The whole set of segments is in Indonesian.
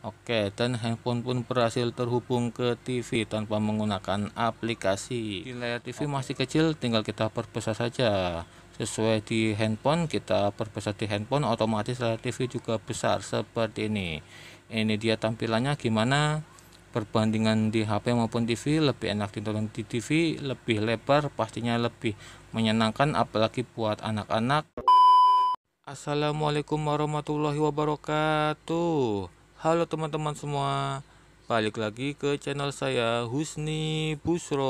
Oke, dan handphone pun berhasil terhubung ke TV tanpa menggunakan aplikasi. Di layar TV masih kecil, tinggal kita perbesar saja. Sesuai di handphone, kita perbesar di handphone, otomatis layar TV juga besar seperti ini. Ini dia tampilannya gimana? Perbandingan di HP maupun TV, lebih enak ditonton di TV, lebih lebar, pastinya lebih menyenangkan, apalagi buat anak-anak. Assalamualaikum warahmatullahi wabarakatuh. Halo teman-teman semua, balik lagi ke channel saya Husni Busro.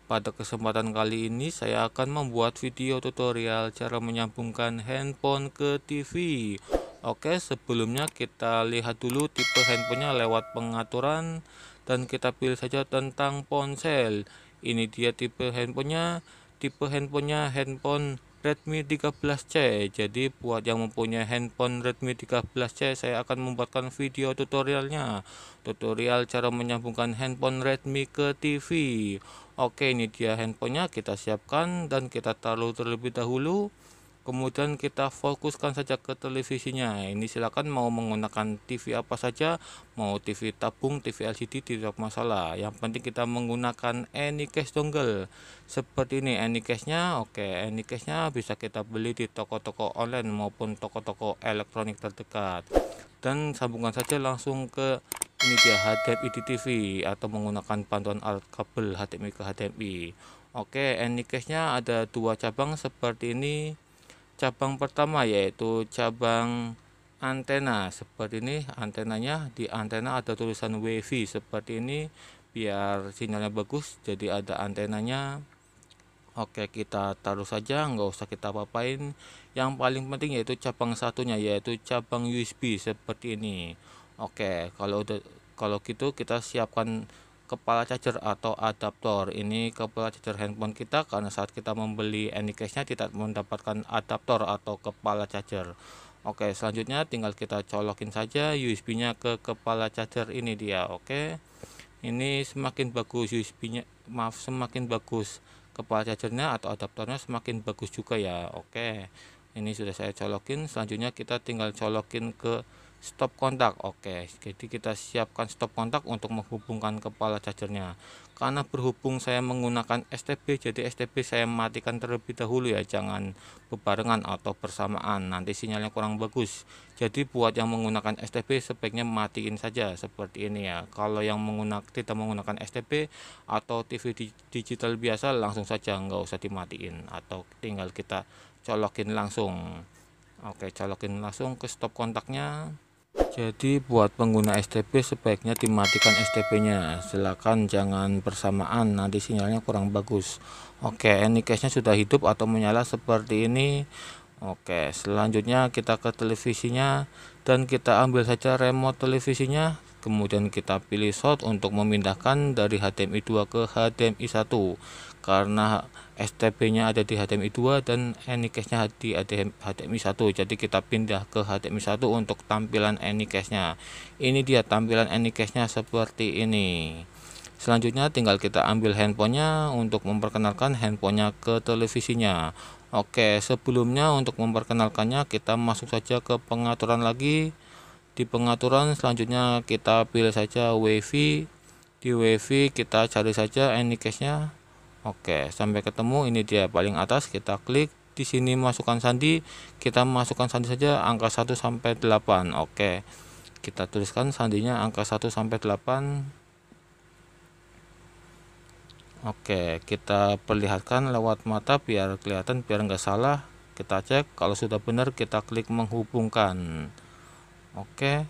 Pada kesempatan kali ini saya akan membuat video tutorial cara menyambungkan handphone ke TV. Oke, sebelumnya kita lihat dulu tipe handphonenya lewat pengaturan dan kita pilih saja tentang ponsel. Ini dia tipe handphonenya. Tipe handphonenya handphone Redmi 13C. Jadi buat yang mempunyai handphone Redmi 13C, saya akan membuatkan video tutorialnya. Tutorial cara menyambungkan handphone Redmi ke TV. Oke, ini dia handphonenya, kita siapkan dan kita taruh terlebih dahulu. Kemudian kita fokuskan saja ke televisinya. Ini silakan mau menggunakan TV apa saja, mau TV tabung, TV LCD tidak masalah. Yang penting kita menggunakan Anycast dongle. Seperti ini Anycast-nya. Oke, Anycast-nya bisa kita beli di toko-toko online maupun toko-toko elektronik terdekat. Dan sambungkan saja langsung ke ini dia HDMI di TV atau menggunakan bantuan alat kabel HDMI ke HDMI. Oke, Anycast-nya ada dua cabang seperti ini. Cabang pertama yaitu cabang antena seperti ini. Antenanya, di antena ada tulisan WiFi seperti ini biar sinyalnya bagus, jadi ada antenanya. Oke, kita taruh saja, nggak usah kita apa-apain. Yang paling penting yaitu cabang satunya, yaitu cabang USB seperti ini. Oke, kalau gitu kita siapkan kepala charger atau adaptor. Ini kepala charger handphone kita, karena saat kita membeli Anycast-nya tidak mendapatkan adaptor atau kepala charger. Oke, selanjutnya tinggal kita colokin saja USB-nya ke kepala charger. Ini dia. Oke, ini semakin bagus USB-nya, semakin bagus kepala chargernya atau adaptornya, semakin bagus juga ya. Oke, ini sudah saya colokin. Selanjutnya kita tinggal colokin ke stop kontak. Oke, jadi kita siapkan stop kontak untuk menghubungkan kepala chargernya. Karena berhubung saya menggunakan STB, jadi STB saya matikan terlebih dahulu ya, jangan bebarengan atau bersamaan, nanti sinyalnya kurang bagus. Jadi buat yang menggunakan STB sebaiknya matiin saja seperti ini ya. Kalau yang tidak menggunakan STB atau TV digital biasa, langsung saja nggak usah dimatiin atau tinggal kita colokin langsung. Oke, colokin langsung ke stop kontaknya. Jadi buat pengguna STB sebaiknya dimatikan STB-nya. Silakan jangan bersamaan, nanti sinyalnya kurang bagus. Oke, Anycast-nya sudah hidup atau menyala seperti ini. Oke, selanjutnya kita ke televisinya dan kita ambil saja remote televisinya. Kemudian kita pilih slot untuk memindahkan dari HDMI 2 ke HDMI 1. Karena STB-nya ada di HDMI 2 dan Anycast-nya di HDMI 1. Jadi kita pindah ke HDMI 1 untuk tampilan Anycast-nya. Ini dia tampilan Anycast-nya seperti ini. Selanjutnya tinggal kita ambil handphonenya untuk memperkenalkan handphonenya ke televisinya. Oke, sebelumnya untuk memperkenalkannya kita masuk saja ke pengaturan lagi. Di pengaturan selanjutnya kita pilih saja WiFi. Di WiFi kita cari saja Anycast-nya. Oke, sampai ketemu. Ini dia paling atas, kita klik. Di sini masukkan sandi, kita masukkan sandi saja angka 1 sampai 8. Oke, kita tuliskan sandinya angka 1 sampai 8. Oke, kita perlihatkan lewat mata biar kelihatan, biar nggak salah. Kita cek, kalau sudah benar kita klik menghubungkan. Oke,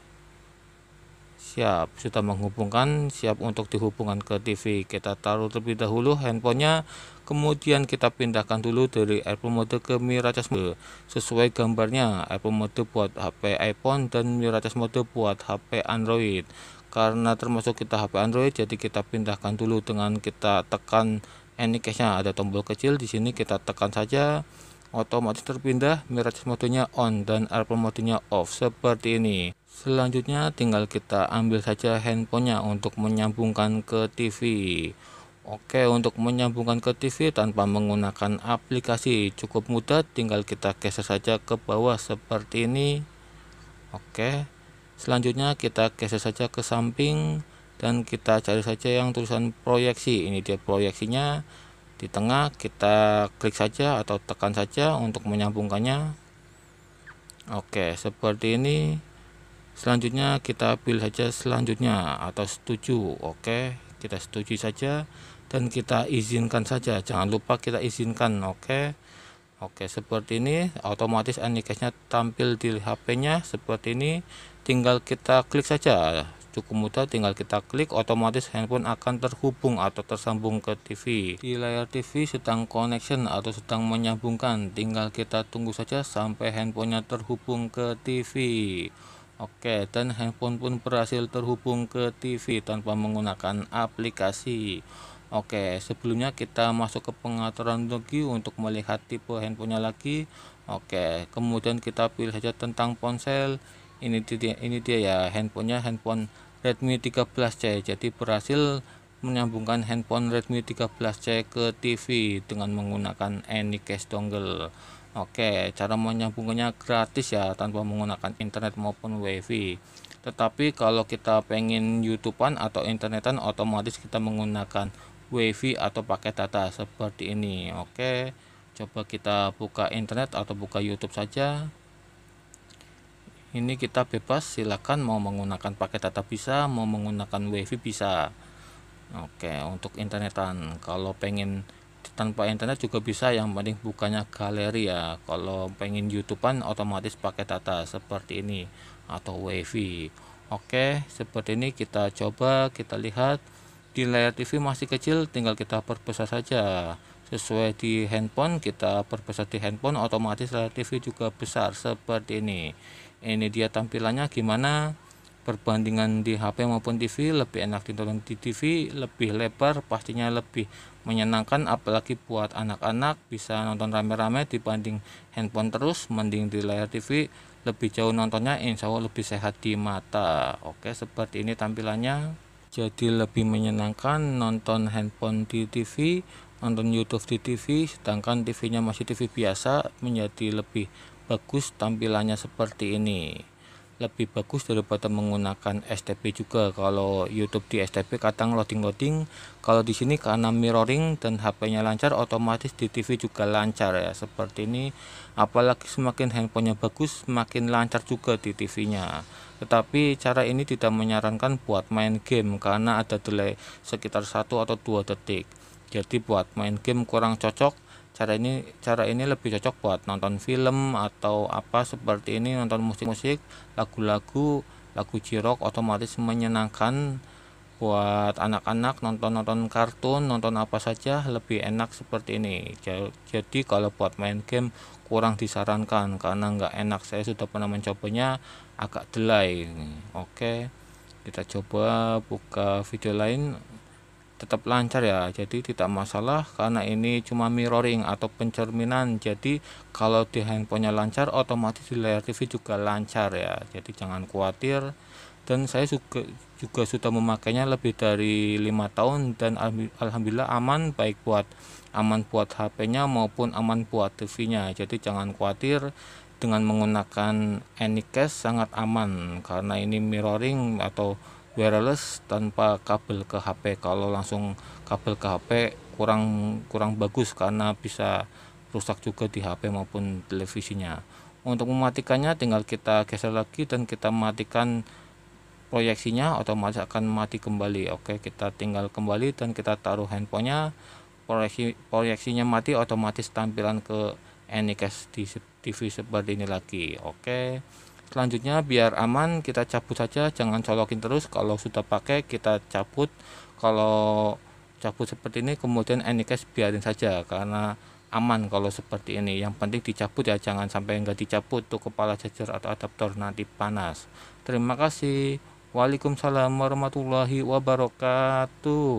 siap, sudah menghubungkan, siap untuk dihubungkan ke TV. Kita taruh terlebih dahulu handphonenya, kemudian kita pindahkan dulu dari airplane mode ke mirrorless mode sesuai gambarnya. Airplane mode buat HP iPhone dan mirrorless mode buat HP Android. Karena termasuk kita HP Android, jadi kita pindahkan dulu dengan kita tekan Anycast-nya, ada tombol kecil di sini, kita tekan saja, otomatis terpindah, mirrorless modenya on dan airplane modenya off seperti ini. Selanjutnya tinggal kita ambil saja handphonenya untuk menyambungkan ke TV. Oke, untuk menyambungkan ke TV tanpa menggunakan aplikasi cukup mudah, tinggal kita geser saja ke bawah seperti ini. Oke, selanjutnya kita geser saja ke samping dan kita cari saja yang tulisan proyeksi. Ini dia proyeksinya di tengah, kita klik saja atau tekan saja untuk menyambungkannya. Oke, seperti ini. Selanjutnya kita pilih saja selanjutnya atau setuju. Oke, kita setuju saja dan kita izinkan saja, jangan lupa kita izinkan. Oke, seperti ini otomatis Anycast-nya tampil di HP-nya seperti ini. Tinggal kita klik saja, cukup mudah, tinggal kita klik, otomatis handphone akan terhubung atau tersambung ke TV. Di layar TV sedang connection atau sedang menyambungkan, tinggal kita tunggu saja sampai handphonenya terhubung ke TV. Oke, dan handphone pun berhasil terhubung ke TV tanpa menggunakan aplikasi. Oke, sebelumnya kita masuk ke pengaturan lagi untuk melihat tipe handphonenya lagi. Oke, kemudian kita pilih saja tentang ponsel. Ini dia ya, handphonenya handphone Redmi 13C. Jadi berhasil menyambungkan handphone Redmi 13C ke TV dengan menggunakan Anycast dongle. Oke, cara menyambungkannya gratis ya, tanpa menggunakan internet maupun wifi. Tetapi kalau kita pengen YouTubean atau internetan, otomatis kita menggunakan wifi atau pakai data seperti ini. Oke, coba kita buka internet atau buka YouTube saja. Ini kita bebas, silakan mau menggunakan pakai data bisa, mau menggunakan wifi bisa. Oke, untuk internetan, kalau pengen tanpa internet juga bisa, yang penting bukannya galeri ya. Kalau pengen YouTubean otomatis pakai data seperti ini atau wifi. Oke, seperti ini kita coba, kita lihat di layar TV masih kecil, tinggal kita perbesar saja sesuai di handphone. Kita perbesar di handphone, otomatis layar TV juga besar seperti ini. Ini dia tampilannya gimana. Perbandingan di HP maupun TV, lebih enak ditonton di TV, lebih lebar, pastinya lebih menyenangkan, apalagi buat anak-anak bisa nonton rame-rame dibanding handphone terus. Mending di layar TV, lebih jauh nontonnya, insya Allah lebih sehat di mata. Oke, seperti ini tampilannya. Jadi lebih menyenangkan nonton handphone di TV, nonton YouTube di TV, sedangkan TV-nya masih TV biasa, menjadi lebih bagus tampilannya seperti ini. Lebih bagus daripada menggunakan STP juga. Kalau YouTube di STP kadang loading, kalau di sini karena mirroring dan HP-nya lancar, otomatis di TV juga lancar ya, seperti ini. Apalagi semakin handphonenya bagus, semakin lancar juga di TV-nya. Tetapi cara ini tidak menyarankan buat main game karena ada delay sekitar 1 atau 2 detik. Jadi buat main game kurang cocok. Cara ini lebih cocok buat nonton film atau apa seperti ini, nonton musik, lagu jirok, otomatis menyenangkan buat anak-anak, nonton kartun, nonton apa saja lebih enak seperti ini. Jadi kalau buat main game kurang disarankan karena nggak enak. Saya sudah pernah mencobanya, agak delay. Oke, kita coba buka video lain, tetap lancar ya, jadi tidak masalah karena ini cuma mirroring atau pencerminan. Jadi kalau di handphonenya lancar, otomatis di layar TV juga lancar ya, jadi jangan khawatir. Dan saya juga sudah memakainya lebih dari 5 tahun dan alhamdulillah aman, baik aman buat HP-nya maupun aman buat TV-nya. Jadi jangan khawatir, dengan menggunakan Anycast sangat aman karena ini mirroring atau wireless tanpa kabel ke HP. Kalau langsung kabel ke HP kurang bagus karena bisa rusak juga di HP maupun televisinya. Untuk mematikannya tinggal kita geser lagi dan kita matikan proyeksinya, otomatis akan mati kembali. Oke, kita tinggal kembali dan kita taruh handphonenya, proyeksinya mati, otomatis tampilan ke Anycast di TV seperti ini lagi. Oke, selanjutnya biar aman kita cabut saja, jangan colokin terus. Kalau sudah pakai kita cabut. Kalau cabut seperti ini kemudian Anycast biarin saja karena aman kalau seperti ini. Yang penting dicabut ya, jangan sampai enggak dicabut tuh kepala charger atau adaptor, nanti panas. Terima kasih. Waalaikumsalam warahmatullahi wabarakatuh.